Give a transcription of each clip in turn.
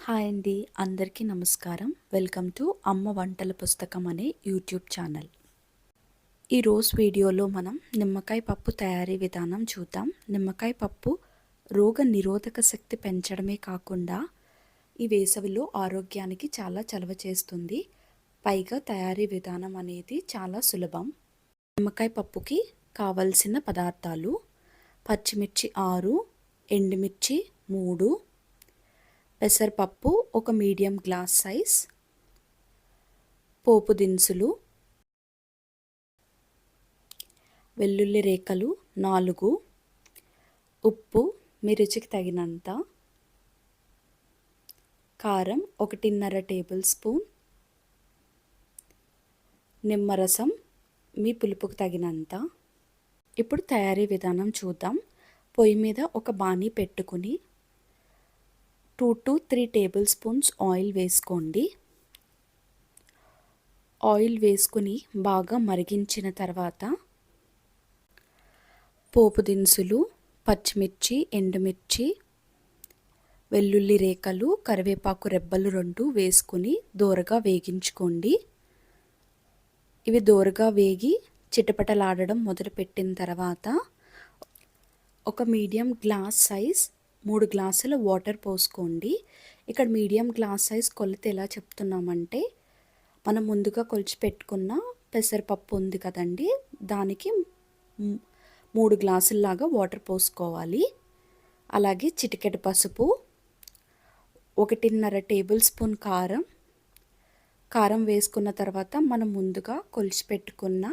Hi అండి, అందరికీ నమస్కారం. వెల్కమ్ టు అమ్మ వంటల పుస్తకం అనే యూట్యూబ్ ఛానల్. ఈరోజు వీడియోలో మనం నిమ్మకాయ పప్పు తయారీ విధానం చూద్దాం. నిమ్మకాయ పప్పు రోగ నిరోధక శక్తి పెంచడమే కాకుండా ఈ వేసవిలో ఆరోగ్యానికి చాలా చలవ చేస్తుంది. పైగా తయారీ విధానం అనేది చాలా సులభం. నిమ్మకాయ పప్పుకి కావలసిన పదార్థాలు: పచ్చిమిర్చి 6, ఎండుమిర్చి 3, పెసరపప్పు ఒక మీడియం గ్లాస్ సైజ్, పోపు దినుసులు, వెల్లుల్లి రేఖలు 4, ఉప్పు మీ రుచికి తగినంత, కారం 1.5 టేబుల్ స్పూన్, నిమ్మరసం మీ పులుపుకు తగినంత. ఇప్పుడు తయారీ విధానం చూద్దాం. పొయ్యి మీద ఒక బాణీ పెట్టుకుని 2 to 3 టేబుల్ స్పూన్స్ ఆయిల్ వేసుకోండి. ఆయిల్ వేసుకుని బాగా మరిగించిన తర్వాత పోపు దినుసులు, పచ్చిమిర్చి, ఎండుమిర్చి, వెల్లుల్లి రేఖలు, కరివేపాకు రెబ్బలు 2 వేసుకుని దోరగా వేగించుకోండి. ఇవి దోరగా వేగి చిటపటలాడడం మొదలుపెట్టిన తర్వాత ఒక మీడియం గ్లాస్ సైజ్ 3 గ్లాసుల వాటర్ పోసుకోండి. ఇక్కడ మీడియం గ్లాస్ సైజ్ కొలత ఎలా చెప్తున్నామంటే, మనం ముందుగా కొలిచి పెట్టుకున్న పెసరపప్పు ఉంది కదండి, దానికి 3 గ్లాసుల్లాగా వాటర్ పోసుకోవాలి. అలాగే చిటికెడు పసుపు, 1.5 టేబుల్ స్పూన్ కారం వేసుకున్న తర్వాత మనం ముందుగా కొలిచి పెట్టుకున్న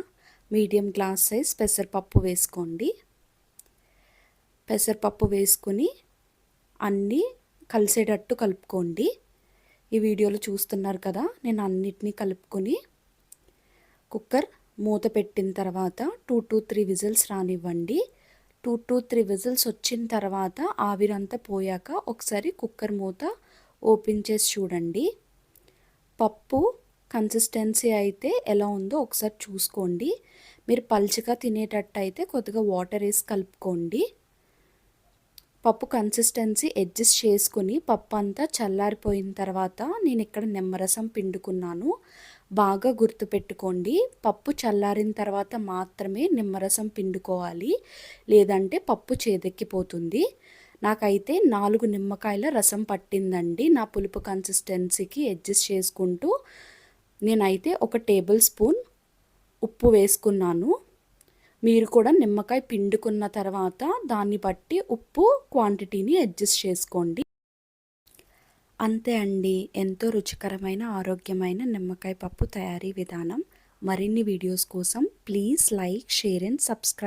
మీడియం గ్లాస్ సైజ్ పెసరపప్పు వేసుకోండి. పెసరపప్పు వేసుకుని అన్నీ కలిసేటట్టు కలుపుకోండి. ఈ వీడియోలో చూస్తున్నారు కదా, నేను అన్నిటినీ కలుపుకొని కుక్కర్ మూత పెట్టిన తర్వాత 2 to 3 విజిల్స్ రానివ్వండి. 2 to 3 విజిల్స్ వచ్చిన తర్వాత ఆవిరంతా పోయాక ఒకసారి కుక్కర్ మూత ఓపెన్ చేసి చూడండి. పప్పు కన్సిస్టెన్సీ అయితే ఎలా ఉందో ఒకసారి చూసుకోండి. మీరు పల్చగా తినేటట్టు అయితే కొద్దిగా వాటర్ వేసి కలుపుకోండి. పప్పు కన్సిస్టెన్సీ అడ్జస్ట్ చేసుకుని పప్పు అంతా చల్లారిపోయిన తర్వాత నేను ఇక్కడ నిమ్మరసం పిండుకున్నాను. బాగా గుర్తుపెట్టుకోండి, పప్పు చల్లారిన తర్వాత మాత్రమే నిమ్మరసం పిండుకోవాలి, లేదంటే పప్పు చేదెక్కిపోతుంది. నాకైతే 4 నిమ్మకాయల రసం పట్టిందండి. నా పులుపు కన్సిస్టెన్సీకి అడ్జస్ట్ చేసుకుంటూ నేనైతే 1 టేబుల్ స్పూన్ ఉప్పు వేసుకున్నాను. మీరు కూడా నిమ్మకాయ పిండుకున్న తర్వాత దాన్ని బట్టి ఉప్పు క్వాంటిటీని అడ్జస్ట్ చేసుకోండి. అంతే అండి, ఎంతో రుచికరమైన ఆరోగ్యమైన నిమ్మకాయ పప్పు తయారీ విధానం. మరిన్ని వీడియోస్ కోసం please like, share and subscribe.